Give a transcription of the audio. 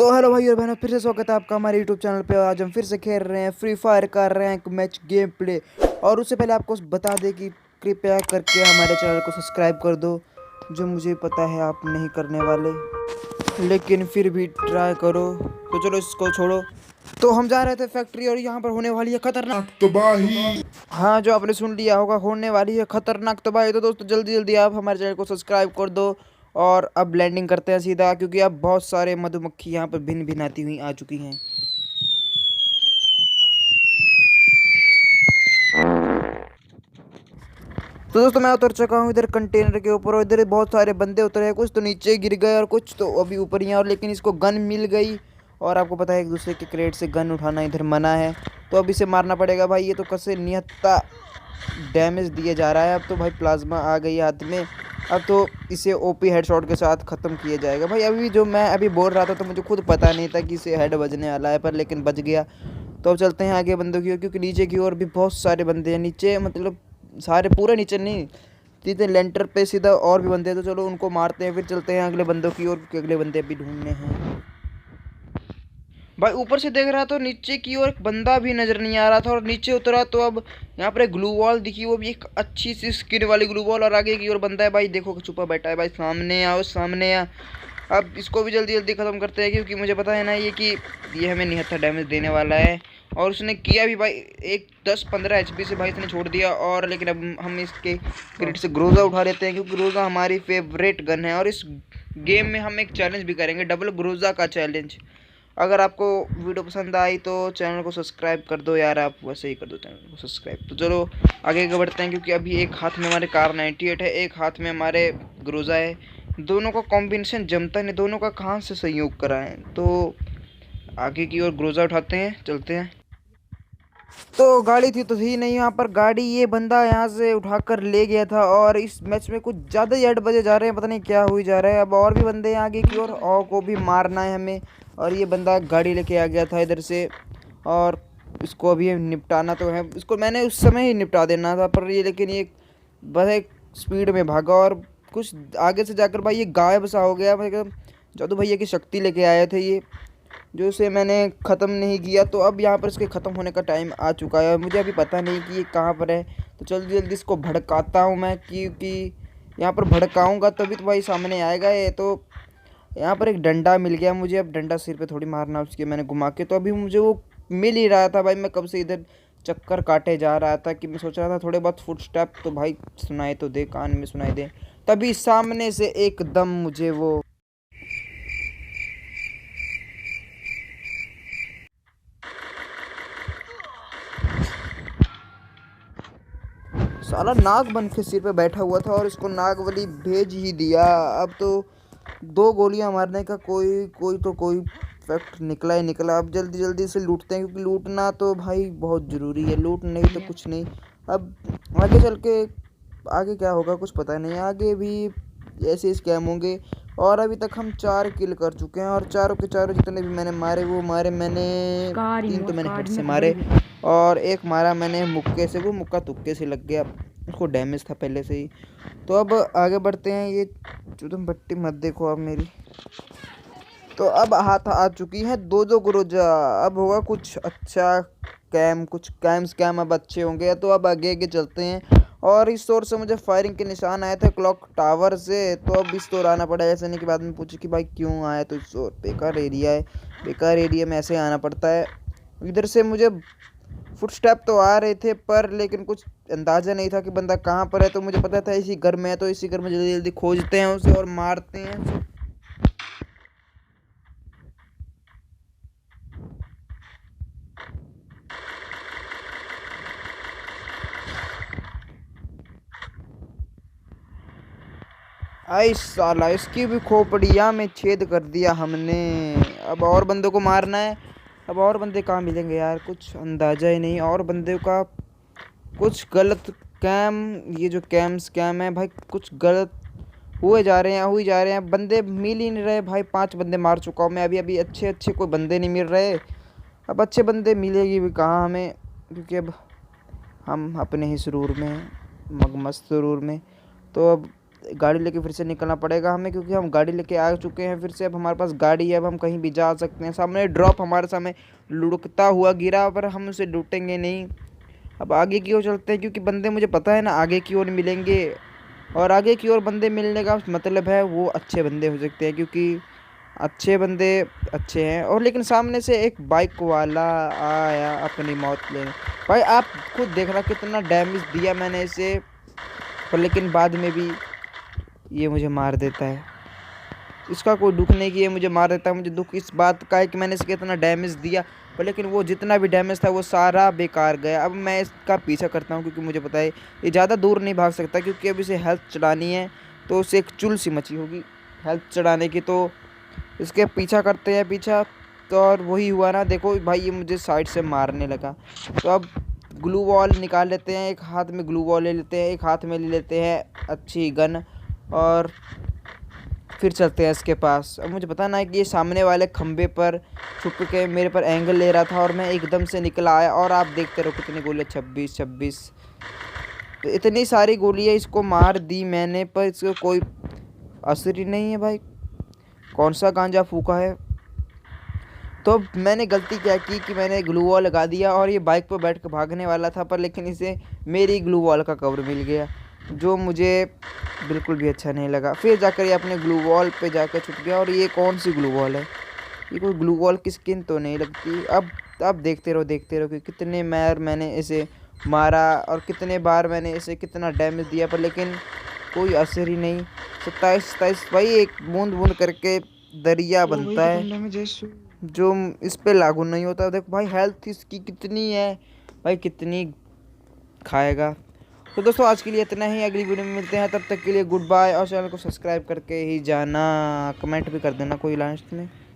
तो हेलो भाई और बहनों, फिर से स्वागत है आपका हमारे यूट्यूब चैनल पे। आज हम फिर से खेल रहे हैं फ्री फायर का रैंक मैच गेम प्ले। और उससे पहले आपको बता दें कि कृपया करके हमारे चैनल को सब्सक्राइब कर दो, जो मुझे पता है आप नहीं करने वाले, लेकिन फिर भी ट्राई करो। तो चलो इसको छोड़ो। तो हम जा रहे थे फैक्ट्री और यहाँ पर होने वाली है खतरनाक तबाही। हाँ, जो आपने सुन लिया होगा, होने वाली है खतरनाक तबाही। तो दोस्तों जल्दी जल्दी आप हमारे चैनल को सब्सक्राइब कर दो। और अब लैंडिंग करते हैं सीधा, क्योंकि अब बहुत सारे मधुमक्खी यहाँ पर भिन भिन आती हुई आ चुकी हैं। तो दोस्तों मैं उतर चुका हूँ इधर कंटेनर के ऊपर, और इधर बहुत सारे बंदे उतरे हैं। कुछ तो नीचे गिर गए और कुछ तो अभी ऊपर ही हैं। और लेकिन इसको गन मिल गई, और आपको पता है एक दूसरे के क्रेट से गन उठाना इधर मना है। तो अब इसे मारना पड़ेगा भाई। ये तो कसे निहत्ता डैमेज दिया जा रहा है। अब तो भाई प्लाज्मा आ गई हाथ में। अब तो इसे ओपी हेडशॉट के साथ ख़त्म किया जाएगा भाई। अभी जो मैं अभी बोल रहा था तो मुझे खुद पता नहीं था कि इसे हेड बजने वाला है, पर लेकिन बज गया। तो अब चलते हैं आगे बंदों की ओर, क्योंकि नीचे की ओर भी बहुत सारे बंदे हैं। नीचे मतलब सारे पूरे नीचे नहीं, सीधे लेंटर पे सीधा और भी बंदे हैं। तो चलो उनको मारते हैं, फिर चलते हैं अगले बंदों की ओर, क्योंकि अगले बंदे अभी ढूंढने हैं भाई। ऊपर से देख रहा तो नीचे की ओर एक बंदा भी नजर नहीं आ रहा था, और नीचे उतरा तो अब यहाँ पर एक ग्लू वॉल दिखी, वो भी एक अच्छी सी स्किन वाली ग्लू वॉल। और आगे की ओर बंदा है भाई, देखो छुपा बैठा है भाई। सामने आओ, सामने आ। अब इसको भी जल्दी जल्दी ख़त्म करते हैं, क्योंकि मुझे पता है ना ये कि ये हमें निहत्था डैमेज देने वाला है। और उसने किया भी भाई, एक 10-15 एचपी से भाई इसने छोड़ दिया। और लेकिन अब हम इसके क्रेडिट से ग्रोजा उठा लेते हैं, क्योंकि ग्रोजा हमारी फेवरेट गन है। और इस गेम में हम एक चैलेंज भी करेंगे, डबल ग्रोजा का चैलेंज। अगर आपको वीडियो पसंद आई तो चैनल को सब्सक्राइब कर दो यार, आप वैसे ही कर दो चैनल को सब्सक्राइब। तो चलो आगे बढ़ते हैं, क्योंकि अभी एक हाथ में हमारे कार 98 है, एक हाथ में हमारे ग्रोजा है। दोनों का कॉम्बिनेशन जमता नहीं, दोनों का कहाँ से संयोग करा है। तो आगे की ओर ग्रोजा उठाते हैं, चलते हैं। तो गाड़ी थी तो थी नहीं यहाँ पर गाड़ी, ये बंदा यहाँ से उठाकर ले गया था। और इस मैच में कुछ ज़्यादा ही 8 बजे जा रहे हैं, पता नहीं क्या हुई जा रहा है। अब और भी बंदे हैं आगे की ओर, और को भी मारना है हमें। और ये बंदा गाड़ी लेके आ गया था इधर से, और इसको अभी निपटाना तो है। इसको मैंने उस समय ही निपटा देना था, पर ये लेकिन ये बस एक स्पीड में भागा, और कुछ आगे से जाकर भाई ये गायब सा हो गया। मतलब जादू भैया की शक्ति लेके आए थे ये, जो इसे मैंने ख़त्म नहीं किया। तो अब यहाँ पर इसके ख़त्म होने का टाइम आ चुका है, और मुझे अभी पता नहीं कि ये कहाँ पर है। तो जल्दी जल्दी इसको भड़काता हूँ मैं, क्योंकि यहाँ पर भड़काऊँगा तभी तो भाई सामने आएगा ये। तो यहाँ पर एक डंडा मिल गया मुझे, अब डंडा सिर पे थोड़ी मारना उसके मैंने घुमा के। तो अभी मुझे वो मिल ही रहा था भाई, मैं कब से इधर चक्कर काटे जा रहा था कि मैं सोच रहा था थोड़े बहुत फुटस्टेप तो भाई सुनाई तो दे, कान में सुनाई दे। तभी सामने से एकदम मुझे वो साला नाग बन के सिर पे बैठा हुआ था, और इसको नागवली भेज ही दिया। अब तो 2 गोलियां मारने का कोई कोई तो कोई फैक्ट निकला ही निकला। अब जल्दी जल्दी से लूटते हैं, क्योंकि लूटना तो भाई बहुत ज़रूरी है, लूट नहीं तो कुछ नहीं। अब आगे चल के आगे क्या होगा कुछ पता नहीं, आगे भी ऐसे स्कैम होंगे। और अभी तक हम 4 किल कर चुके हैं, और चारों के चारों जितने भी मैंने मारे वो मारे मैंने 3 तो मैंने हेड से मारे, और एक मारा मैंने मुक्के से, वो मुक्का तुक्के से लग गया, उसको डैमेज था पहले से ही। तो अब आगे बढ़ते हैं। ये चुदम पट्टी मत देखो अब मेरी। तो अब हाथ आ चुकी है 2-2 गुरोजा। अब होगा कुछ अच्छा कैम, कुछ कैम स्कैम अब अच्छे होंगे। तो अब आगे आगे चलते हैं। और इस ओर से मुझे फायरिंग के निशान आए थे क्लॉक टावर से, तो अब इस ओर आना पड़ा। ऐसे नहीं कि बाद में पूछे कि भाई क्यों आया, तो इस ओर बेकार एरिया है, बेकार एरिया में ऐसे आना पड़ता है। इधर से मुझे फुटस्टेप तो आ रहे थे, पर लेकिन कुछ अंदाज़ा नहीं था कि बंदा कहाँ पर है। तो मुझे पता था इसी घर में है, तो इसी घर में जल्दी जल्दी खोजते हैं उसे और मारते हैं उसे। आई साला, इसकी भी खोपड़िया में छेद कर दिया हमने। अब और बंदों को मारना है। अब और बंदे कहाँ मिलेंगे यार, कुछ अंदाज़ा ही नहीं। और बंदे का कुछ गलत कैम, ये जो कैम स्कैम है भाई, कुछ गलत हुए जा रहे हैं, हुए जा रहे हैं। बंदे मिल ही नहीं रहे भाई, 5 बंदे मार चुका हूँ मैं अभी अभी। अच्छे अच्छे कोई बंदे नहीं मिल रहे। अब अच्छे बंदे मिलेगी भी कहाँ हमें, क्योंकि अब हम अपने ही सुरूर में हैं, मगमस्त सुरूर में। तो अब गाड़ी लेके फिर से निकलना पड़ेगा हमें, क्योंकि हम गाड़ी लेके आ चुके हैं फिर से। अब हमारे पास गाड़ी है, अब हम कहीं भी जा सकते हैं। सामने ड्रॉप हमारे सामने लुढ़कता हुआ गिरा, पर हम उसे लूटेंगे नहीं। अब आगे की ओर चलते हैं, क्योंकि बंदे मुझे पता है ना आगे की ओर मिलेंगे, और आगे की ओर बंदे मिलने का मतलब है वो अच्छे बंदे हो सकते हैं, क्योंकि अच्छे बंदे अच्छे हैं। और लेकिन सामने से एक बाइक वाला आया अपनी मौत लेने। भाई आप खुद देखना कितना डैमेज दिया मैंने इसे, पर लेकिन बाद में भी ये मुझे मार देता है। इसका कोई दुख नहीं कि ये मुझे मार देता है, मुझे दुख इस बात का है कि मैंने इसके इतना डैमेज दिया, पर लेकिन वो जितना भी डैमेज था वो सारा बेकार गया। अब मैं इसका पीछा करता हूँ, क्योंकि मुझे पता है ये ज़्यादा दूर नहीं भाग सकता, क्योंकि अब इसे हेल्थ चढ़ानी है, तो उसे एक चुल सी मची होगी हेल्थ चढ़ाने की। तो इसके पीछा करते हैं पीछा, तो और वही हुआ ना, देखो भाई ये मुझे साइड से मारने लगा। तो अब ग्लू वॉल निकाल लेते हैं, एक हाथ में ग्लू वॉल ले लेते हैं, एक हाथ में ले लेते हैं अच्छी गन, और फिर चलते हैं इसके पास। अब मुझे पता ना है कि ये सामने वाले खंबे पर छुप के मेरे पर एंगल ले रहा था, और मैं एकदम से निकला आया, और आप देखते रहो कितनी गोलियाँ, 26 तो इतनी सारी गोलियाँ इसको मार दी मैंने, पर इसको कोई असर ही नहीं है भाई। कौन सा गांजा फूका है। तो मैंने गलती क्या की कि मैंने ग्लू वॉल लगा दिया, और ये बाइक पर बैठ कर भागने वाला था, पर लेकिन इसे मेरी ग्लू वॉल का कवर मिल गया, जो मुझे बिल्कुल भी अच्छा नहीं लगा। फिर जाकर ये अपने ग्लू वॉल पे जाकर छुप गया। और ये कौन सी ग्लू वॉल है, ये कोई ग्लू वॉल की स्किन तो नहीं लगती। अब देखते रहो कि कितने मैंने इसे मारा, और कितने बार मैंने इसे कितना डैमेज दिया, पर लेकिन कोई असर ही नहीं। 27 भाई, एक बूंद बूंद करके दरिया बनता है, जो इस पे लागू नहीं होता। देखो भाई हेल्थ इसकी कितनी है, भाई कितनी खाएगा। तो दोस्तों आज के लिए इतना ही, अगली वीडियो में मिलते हैं, तब तक के लिए गुड बाय। और चैनल को सब्सक्राइब करके ही जाना, कमेंट भी कर देना कोई लास्ट में।